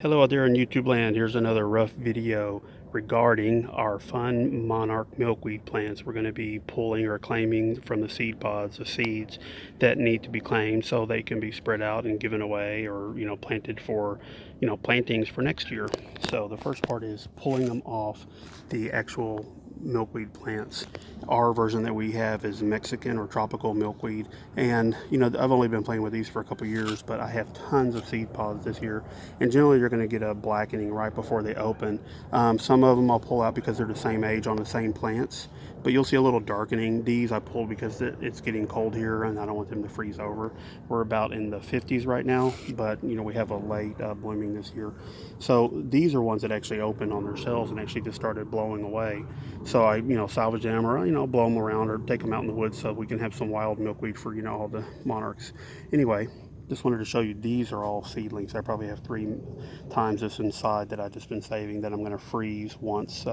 Hello out there in YouTube land. Here's another rough video regarding our fun Monarch milkweed plants. We're going to be pulling or claiming from the seed pods the seeds that need to be claimed so they can be spread out and given away, or planted for plantings for next year. So the first part is pulling them off the actual milkweed plants. Our version that we have is Mexican or tropical milkweed, and I've only been playing with these for a couple years, but I have tons of seed pods this year, and generally you're going to get a blackening right before they open. Some of them I'll pull out because they're the same age on the same plants, but you'll see a little darkening. These I pulled because it's getting cold here and I don't want them to freeze over. We're about in the 50s right now, but we have a late blooming this year. So these are ones that actually opened on themselves and actually just started blowing away. So I salvage them, or blow them around or take them out in the woods so we can have some wild milkweed for all the monarchs. Anyway, just wanted to show you these are all seedlings. I probably have 3 times this inside that I've just been saving that I'm going to freeze once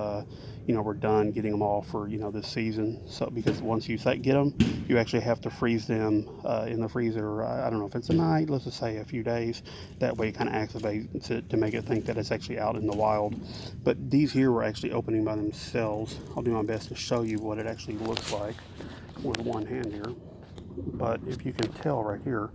we're done getting them all for this season. So because once you get them, you actually have to freeze them in the freezer. I don't know if it's a night, let's just say a few days. That way it kind of activates it to make it think that it's actually out in the wild. But these here were actually opening by themselves. I'll do my best to show you what it actually looks like with one hand here. But if you can tell right here,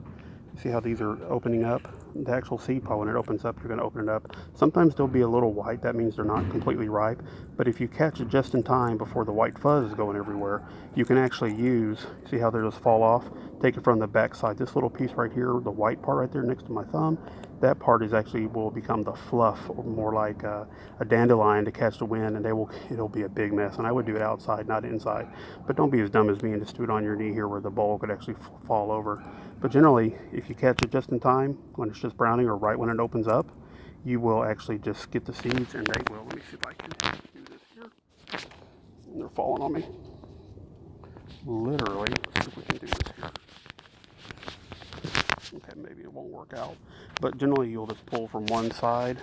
see how these are opening up? The actual seed pod, when it opens up, you're going to open it up. Sometimes they'll be a little white. That means they're not completely ripe. But if you catch it just in time before the white fuzz is going everywhere, you can actually see how they just fall off? Take it from the back side. This little piece right here, the white part right there next to my thumb, that part will become the fluff, or more like a dandelion to catch the wind, and it'll be a big mess. And I would do it outside, not inside. But don't be as dumb as me and just do it on your knee here where the bowl could actually fall over. But generally, if you catch it just in time, when it's just browning or right when it opens up, you will actually just get the seeds, and they will. Let me see if I can do this here. And they're falling on me. Literally, let's see if we can do this here. Okay, maybe it won't work out. But generally, you'll just pull from one side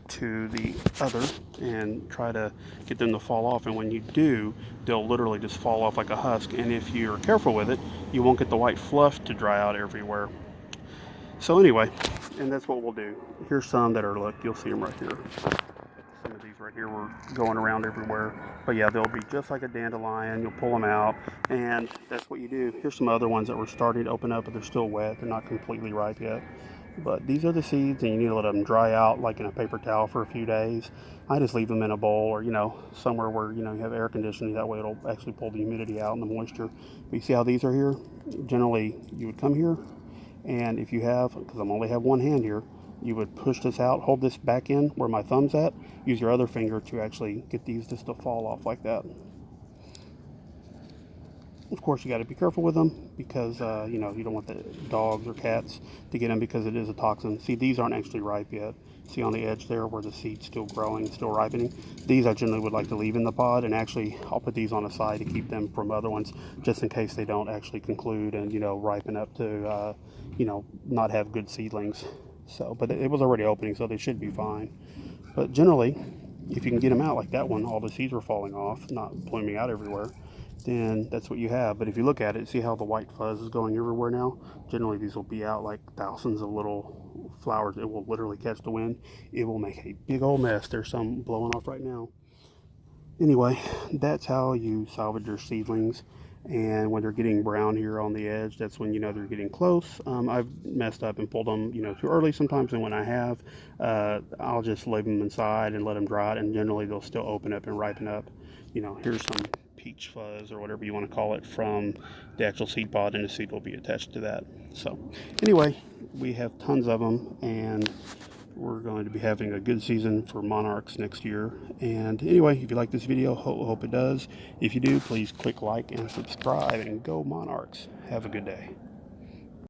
to the other and try to get them to fall off, and when you do, they'll literally just fall off like a husk, and if you're careful with it, you won't get the white fluff to dry out everywhere. So anyway, and that's what we'll do. Here's some that are, look, you'll see them right here. Some of these right here were going around everywhere, but yeah, they'll be just like a dandelion. You'll pull them out, and that's what you do. Here's some other ones that were starting to open up, but they're still wet. They're not completely ripe yet. But these are the seeds, and you need to let them dry out like in a paper towel for a few days. I just leave them in a bowl, or somewhere where you have air conditioning. That way it'll actually pull the humidity out and the moisture. But you see how these are here? Generally you would come here, and if you have, because I only have one hand here, you would push this out, hold this back in where my thumb's at, use your other finger to actually get these just to fall off like that. Of course, you got to be careful with them because you don't want the dogs or cats to get them, because it is a toxin. See, these aren't actually ripe yet. See on the edge there where the seed's still growing, still ripening? These I generally would like to leave in the pod, and actually I'll put these on the side to keep them from other ones, just in case they don't actually conclude and ripen up to not have good seedlings. So, but it was already opening, so they should be fine. But generally, if you can get them out like that one, all the seeds were falling off, not blooming out everywhere, then that's what you have. But if you look at it, see how the white fuzz is going everywhere now? Generally these will be out like thousands of little flowers. It will literally catch the wind. It will make a big old mess. There's some blowing off right now. Anyway, that's how you salvage your seedlings. And when they're getting brown here on the edge, that's when they're getting close. I've messed up and pulled them too early sometimes, and when I have, I'll just leave them inside and let them dry out, and generally they'll still open up and ripen up. Here's some peach fuzz or whatever you want to call it from the actual seed pod, and the seed will be attached to that. So anyway, we have tons of them, and we're going to be having a good season for monarchs next year. And anyway, if you like this video, hope it does. If you do, please click like and subscribe, and go monarchs. Have a good day.